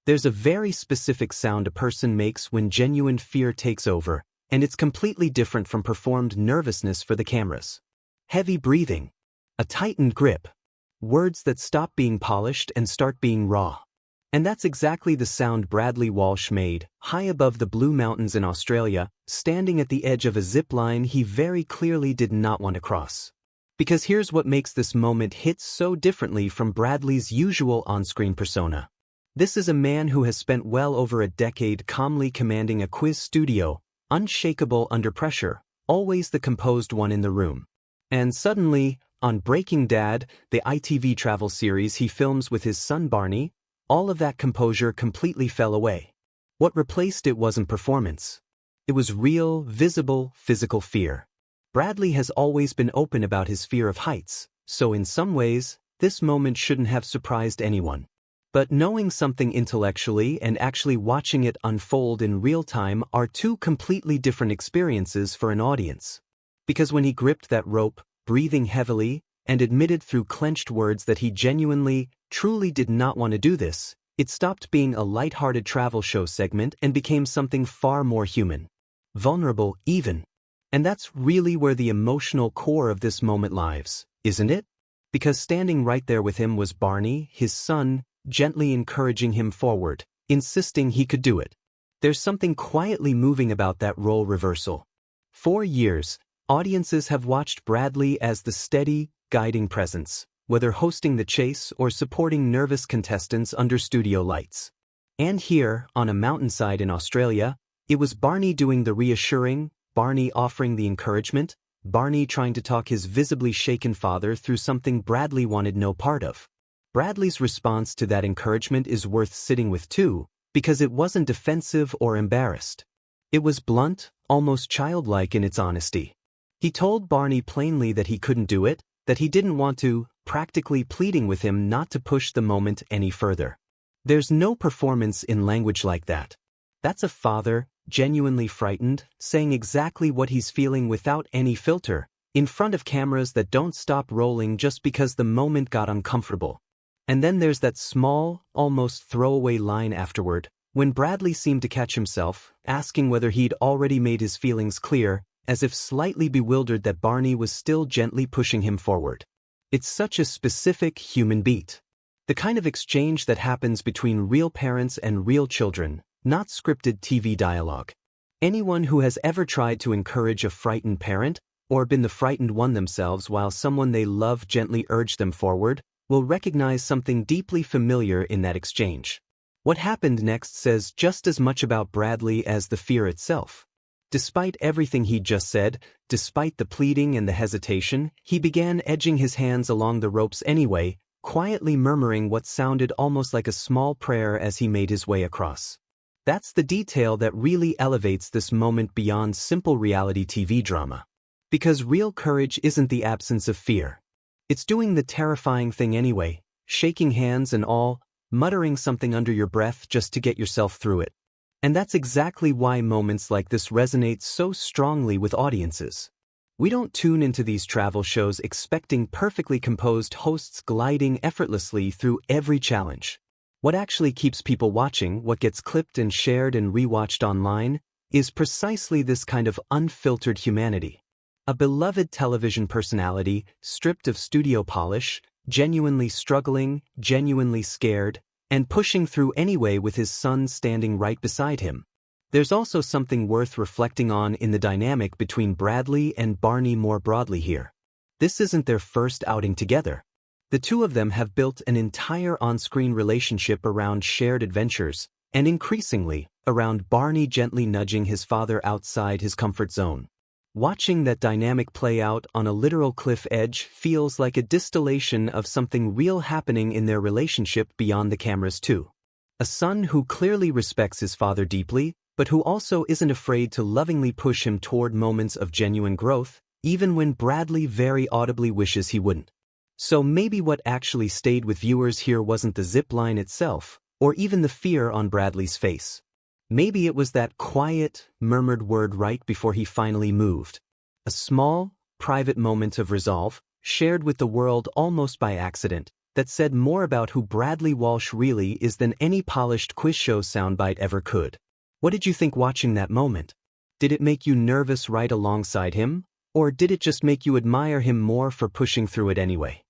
There's a very specific sound a person makes when genuine fear takes over, and it's completely different from performed nervousness for the cameras. Heavy breathing. A tightened grip. Words that stop being polished and start being raw. And that's exactly the sound Bradley Walsh made, high above the Blue Mountains in Australia, standing at the edge of a zip line he very clearly did not want to cross. Because here's what makes this moment hit so differently from Bradley's usual on-screen persona. This is a man who has spent well over a decade calmly commanding a quiz studio, unshakable under pressure, always the composed one in the room. And suddenly, on Breaking Dad, the ITV travel series he films with his son Barney, all of that composure completely fell away. What replaced it wasn't performance. It was real, visible, physical fear. Bradley has always been open about his fear of heights, so in some ways, this moment shouldn't have surprised anyone. But knowing something intellectually and actually watching it unfold in real time are two completely different experiences for an audience. Because when he gripped that rope, breathing heavily, and admitted through clenched words that he genuinely, truly did not want to do this, it stopped being a light-hearted travel show segment and became something far more human. Vulnerable, even. And that's really where the emotional core of this moment lies, isn't it? Because standing right there with him was Barney, his son, gently encouraging him forward, insisting he could do it. There's something quietly moving about that role reversal. For years, audiences have watched Bradley as the steady, guiding presence, whether hosting the chase or supporting nervous contestants under studio lights. And here, on a mountainside in Australia, it was Barney doing the reassuring, Barney offering the encouragement, Barney trying to talk his visibly shaken father through something Bradley wanted no part of. Bradley's response to that encouragement is worth sitting with too, because it wasn't defensive or embarrassed. It was blunt, almost childlike in its honesty. He told Barney plainly that he couldn't do it, that he didn't want to, practically pleading with him not to push the moment any further. There's no performance in language like that. That's a father, genuinely frightened, saying exactly what he's feeling without any filter, in front of cameras that don't stop rolling just because the moment got uncomfortable. And then there's that small, almost throwaway line afterward, when Bradley seemed to catch himself, asking whether he'd already made his feelings clear, as if slightly bewildered that Barney was still gently pushing him forward. It's such a specific human beat. The kind of exchange that happens between real parents and real children, not scripted TV dialogue. Anyone who has ever tried to encourage a frightened parent, or been the frightened one themselves while someone they love gently urged them forward, will recognize something deeply familiar in that exchange. What happened next says just as much about Bradley as the fear itself. Despite everything he'd just said, despite the pleading and the hesitation, he began edging his hands along the ropes anyway, quietly murmuring what sounded almost like a small prayer as he made his way across. That's the detail that really elevates this moment beyond simple reality TV drama. Because real courage isn't the absence of fear. It's doing the terrifying thing anyway, shaking hands and all, muttering something under your breath just to get yourself through it. And that's exactly why moments like this resonate so strongly with audiences. We don't tune into these travel shows expecting perfectly composed hosts gliding effortlessly through every challenge. What actually keeps people watching, what gets clipped and shared and rewatched online, is precisely this kind of unfiltered humanity. A beloved television personality, stripped of studio polish, genuinely struggling, genuinely scared, and pushing through anyway with his son standing right beside him. There's also something worth reflecting on in the dynamic between Bradley and Barney more broadly here. This isn't their first outing together. The two of them have built an entire on-screen relationship around shared adventures, and increasingly, around Barney gently nudging his father outside his comfort zone. Watching that dynamic play out on a literal cliff edge feels like a distillation of something real happening in their relationship beyond the cameras too. A son who clearly respects his father deeply, but who also isn't afraid to lovingly push him toward moments of genuine growth, even when Bradley very audibly wishes he wouldn't. So maybe what actually stayed with viewers here wasn't the zip line itself, or even the fear on Bradley's face. Maybe it was that quiet, murmured word right before he finally moved. A small, private moment of resolve, shared with the world almost by accident, that said more about who Bradley Walsh really is than any polished quiz show soundbite ever could. What did you think watching that moment? Did it make you nervous right alongside him? Or did it just make you admire him more for pushing through it anyway?